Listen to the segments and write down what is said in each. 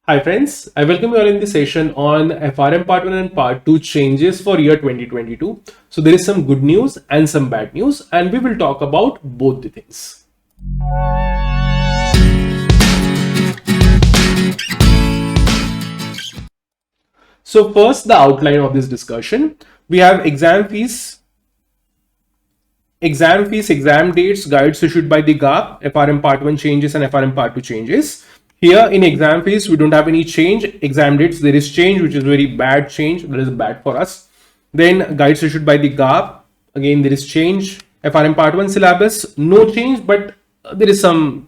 Hi friends, I welcome you all in this session on FRM Part 1 and Part 2 changes for year 2022. So there is some good news and some bad news, and we will talk about both the things. So first, the outline of this discussion. We have exam fees, exam dates, guides issued by the GARP, FRM Part 1 changes and FRM Part 2 changes. Here in exam fees, we don't have any change. Exam dates, there is change, which is very bad change. That is bad for us. Then guides issued by the GARP. Again, there is change. FRM Part 1 syllabus, no change, but there is I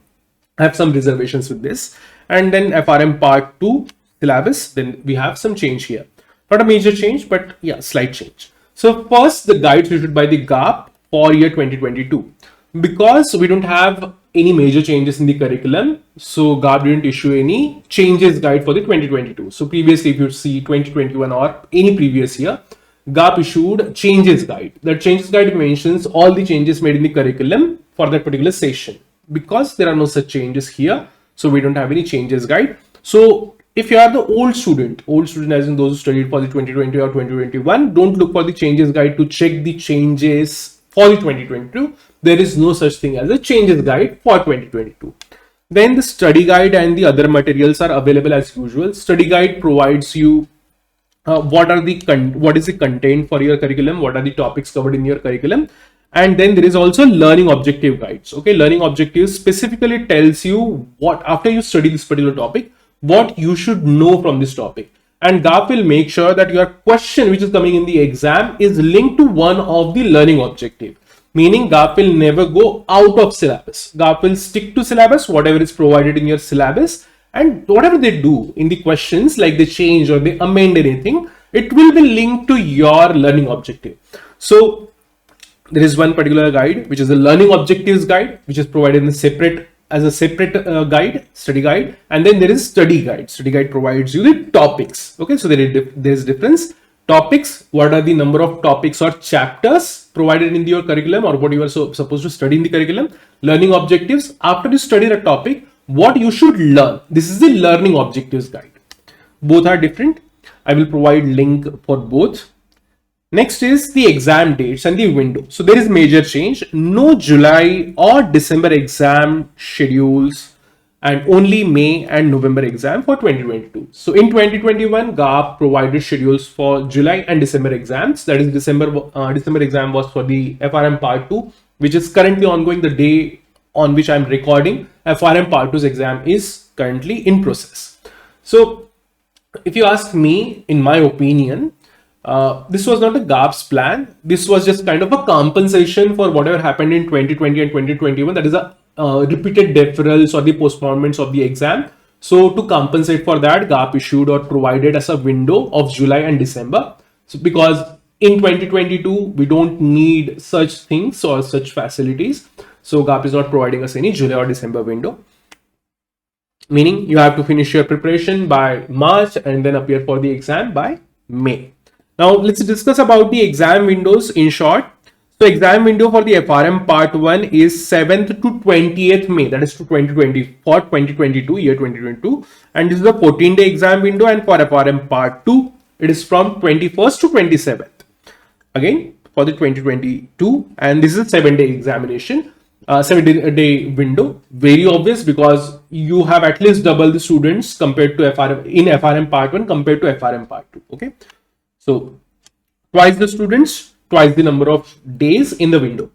have some reservations with this. And then FRM Part 2 syllabus, then we have some change here. Not a major change, but yeah, slight change. So first, the guides issued by the GARP for year 2022. Because we don't have any major changes in the curriculum, so GARP didn't issue any changes guide for the 2022. So previously, if you see 2021 or any previous year, GARP issued changes guide. That changes guide mentions all the changes made in the curriculum for that particular session. Because there are no such changes here, so we don't have any changes guide. So if you are the old student as in those who studied for the 2020 or 2021, don't look for the changes guide to check the changes for the 2022. There is no such thing as a changes guide for 2022. Then the study guide and the other materials are available as usual. Study guide provides you what is the content for your curriculum, what are the topics covered in your curriculum, and then there is also learning objective guides. Okay, learning objectives specifically tells you what, after you study this particular topic, what you should know from this topic. And GARP will make sure that your question which is coming in the exam is linked to one of the learning objective. Meaning GARP will never go out of syllabus. GARP will stick to syllabus, whatever is provided in your syllabus, and whatever they do in the questions, like they change or they amend anything, it will be linked to your learning objective. So there is one particular guide, which is the learning objectives guide, which is provided in a separate guide, study guide, and then there is study guide. Study guide provides you the topics. Okay, so there's difference. Topics, what are the number of topics or chapters provided in your curriculum, or what you are supposed to study in the curriculum. Learning objectives, after you study the topic, what you should learn. This is the learning objectives guide. Both are different. I will provide link for both. Next is the exam dates and the window. So there is major change. No July or December exam schedules, and only May and November exam for 2022. So in 2021, GARP provided schedules for July and December exams. That is December exam was for the FRM Part 2, which is currently ongoing. The day on which I'm recording, FRM Part 2's exam is currently in process. So if you ask me, in my opinion, this was not a GARP's plan. This was just kind of a compensation for whatever happened in 2020 and 2021. That is a repeated deferrals or the postponements of the exam. So to compensate for that, GARP issued or provided us a window of July and December. So because in 2022, we don't need such things or such facilities. So GARP is not providing us any July or December window. Meaning you have to finish your preparation by March and then appear for the exam by May. Now let's discuss about the exam windows in short. So exam window for the FRM Part 1 is 7th to 20th May, that is to 2020 for 2022, year 2022. And this is a 14-day exam window, and for FRM Part 2, it is from 21st to 27th. Again, for the 2022, and this is a 7-day examination, 7-day window. Very obvious because you have at least double the students compared to FRM Part 1 compared to FRM Part 2. Okay. So twice the students, twice the number of days in the window.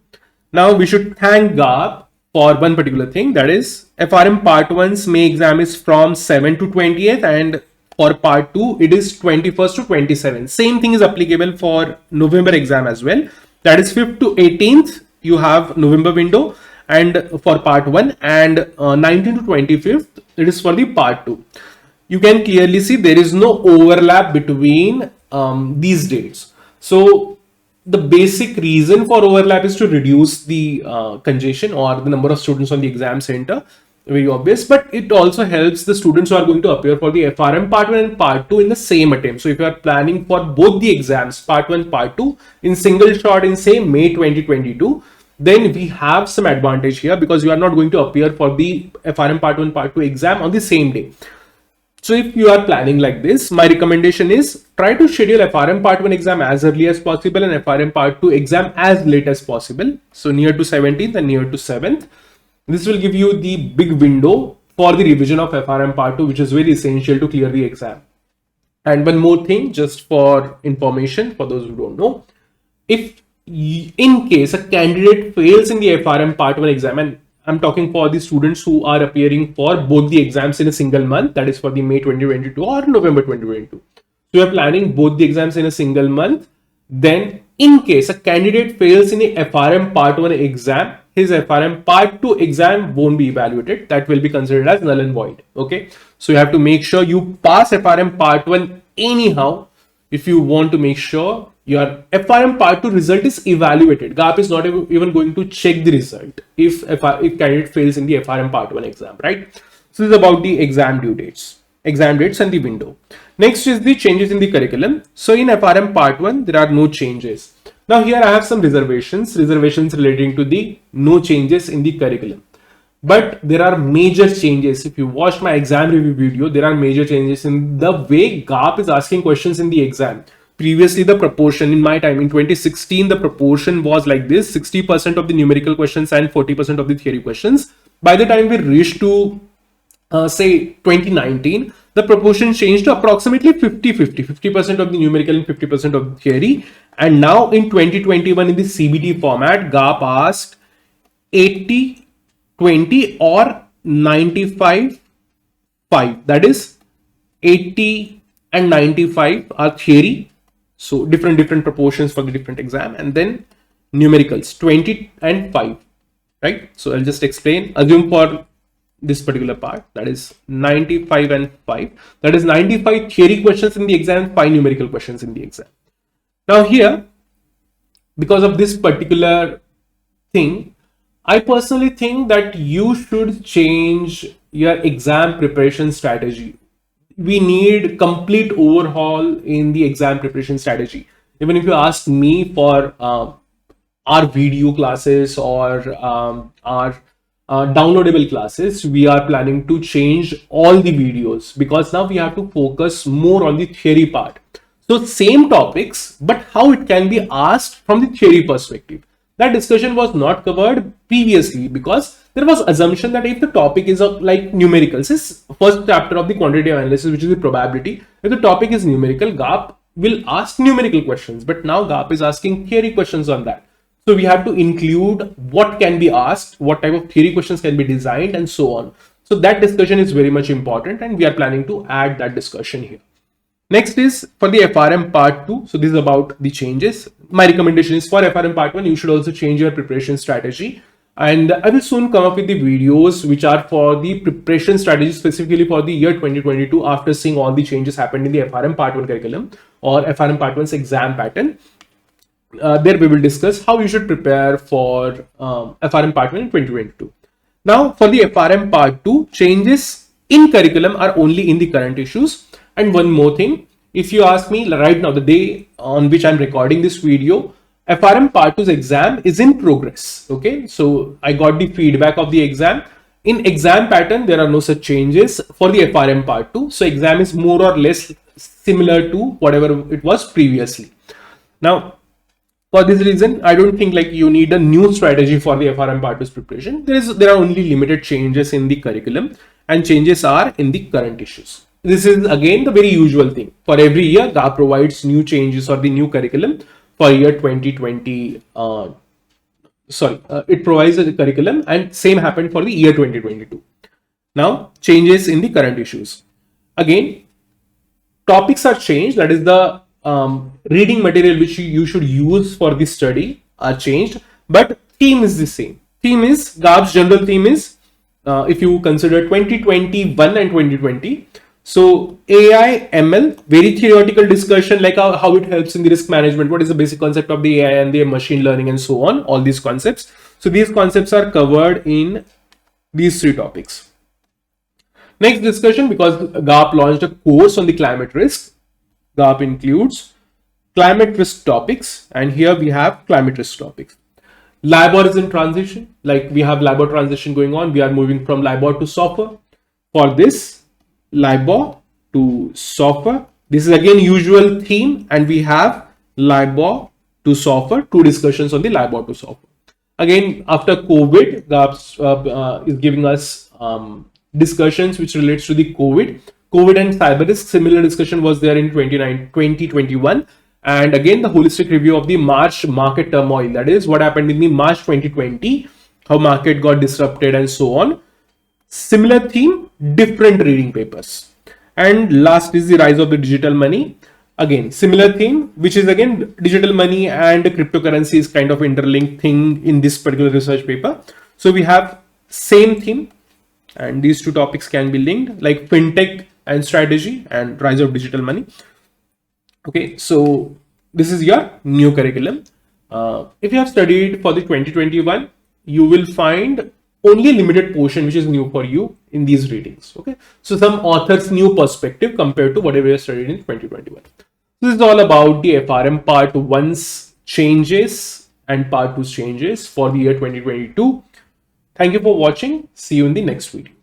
Now we should thank GARP for one particular thing, that is FRM Part 1's May exam is from 7th to 20th, and for Part 2 it is 21st to 27th. Same thing is applicable for November exam as well. That is 5th to 18th you have November window, and for Part 1, and 19th to 25th it is for the Part 2. You can clearly see there is no overlap between these dates. So the basic reason for overlap is to reduce the congestion or the number of students on the exam center. Very obvious, but it also helps the students who are going to appear for the FRM Part 1 and Part 2 in the same attempt. So if you are planning for both the exams, Part 1, Part 2 in single shot in say May 2022, then we have some advantage here because you are not going to appear for the FRM Part 1, Part 2 exam on the same day. So if you are planning like this, my recommendation is try to schedule FRM Part 1 exam as early as possible and FRM Part 2 exam as late as possible. So near to 17th and near to 7th. This will give you the big window for the revision of FRM Part 2, which is very essential to clear the exam. And one more thing, just for information, for those who don't know, if in case a candidate fails in the FRM Part 1 exam, and I'm talking for the students who are appearing for both the exams in a single month, that is for the May 2022 or November 2022. So you're planning both the exams in a single month. Then in case a candidate fails in the FRM Part 1 exam, his FRM Part 2 exam won't be evaluated. That will be considered as null and void. Okay. So you have to make sure you pass FRM Part 1 anyhow if you want to make sure your FRM Part 2 result is evaluated. GARP is not even going to check the result if candidate fails in the FRM Part 1 exam, right? So this is about the exam dates and the window. Next is the changes in the curriculum. So in FRM Part 1, there are no changes. Now here I have some reservations relating to the no changes in the curriculum. But there are major changes. If you watch my exam review video, there are major changes in the way GARP is asking questions in the exam. Previously, the proportion in my time in 2016, the proportion was like this: 60% of the numerical questions and 40% of the theory questions. By the time we reached to say 2019, the proportion changed to approximately 50% of the numerical and 50% of the theory. And now in 2021, in the CBT format, GARP asked 80-20 or 95-5. That is 80 and 95 are theory. So different proportions for the different exam, and then numericals 20 and 5, right? So I'll just explain. Assume for this particular part, that is 95 and 5. That is 95 theory questions in the exam, 5 numerical questions in the exam. Now here, because of this particular thing, I personally think that you should change your exam preparation strategy. We need complete overhaul in the exam preparation strategy. Even if you ask me for our video classes or our downloadable classes, we are planning to change all the videos because now we have to focus more on the theory part. So same topics, but how it can be asked from the theory perspective. That discussion was not covered previously because there was assumption that if the topic is like numericals, is first chapter of the quantitative analysis, which is the probability, if the topic is numerical, GARP will ask numerical questions, but now GARP is asking theory questions on that. So we have to include what can be asked, what type of theory questions can be designed, and so on. So that discussion is very much important, and we are planning to add that discussion here. Next is for the FRM Part 2. So this is about the changes. My recommendation is for FRM Part 1, you should also change your preparation strategy. And I will soon come up with the videos which are for the preparation strategy specifically for the year 2022 after seeing all the changes happened in the FRM Part 1 curriculum or FRM Part 1's exam pattern. There we will discuss how you should prepare for FRM Part 1 in 2022. Now for the FRM Part 2, changes in curriculum are only in the current issues. And one more thing, if you ask me right now, the day on which I'm recording this video, FRM Part 2's exam is in progress. Okay, so I got the feedback of the exam. In exam pattern, there are no such changes for the FRM Part 2. So exam is more or less similar to whatever it was previously. Now, for this reason, I don't think like you need a new strategy for the FRM Part 2's preparation. There are only limited changes in the curriculum, and changes are in the current issues. This is again the very usual thing. For every year, GARP provides new changes or the new curriculum for year 2020. It provides a curriculum, and same happened for the year 2022. Now, changes in the current issues. Again, topics are changed. That is the reading material which you should use for this study are changed, but theme is the same. GARP's general theme is, if you consider 2021 and 2020, so AI, ML, very theoretical discussion like how it helps in the risk management, what is the basic concept of the AI and the machine learning and so on, all these concepts. So these concepts are covered in these 3 topics. Next discussion, because GARP launched a course on the climate risk. GARP includes climate risk topics, and here we have climate risk topics. LIBOR is in transition, like we have LIBOR transition going on. We are moving from LIBOR to SOFR. For this, LIBOR to software. This is again usual theme, and we have LIBOR to software, two discussions on the LIBOR to software. Again, after COVID, GARP is giving us discussions which relates to the COVID and cyber risk. Similar discussion was there in 2021. And again, the holistic review of the March market turmoil. That is what happened in the March 2020, how market got disrupted and so on. Similar theme, different reading papers. And last is the rise of the digital money. Again, similar theme, which is again digital money and cryptocurrency is kind of interlinked thing in this particular research paper. So we have same theme, and these two topics can be linked, like fintech and strategy and rise of digital money. Okay, so this is your new curriculum. If you have studied for the 2021, you will find only a limited portion which is new for you in these readings. Okay, so some author's new perspective compared to whatever you studied in 2021. This is all about the FRM Part 1's changes and Part 2's changes for the year 2022. Thank you for watching. See you in the next video.